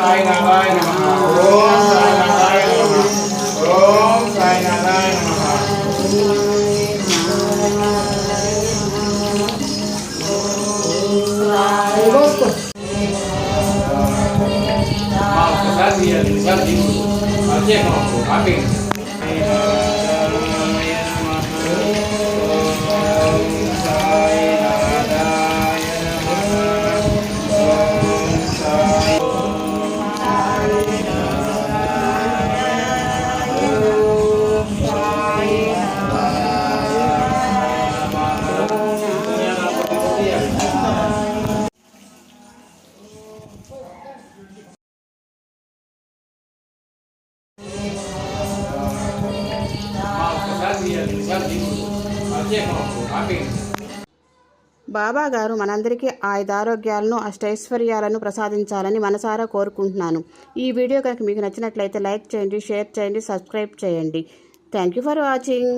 సాయినాథాయ నమః. ఓం సాయినాథాయ నమః. ఓం సాయినాథాయ నమః. బాబా గారు మనందరికీ ఆయుధారోగ్యాలను అష్టైశ్వర్యాలను ప్రసాదించాలని మనసారా కోరుకుంటున్నాను. ఈ వీడియో కనుక మీకు నచ్చినట్లయితే లైక్ చేయండి, షేర్ చేయండి, సబ్స్క్రైబ్ చేయండి. Thank you for watching.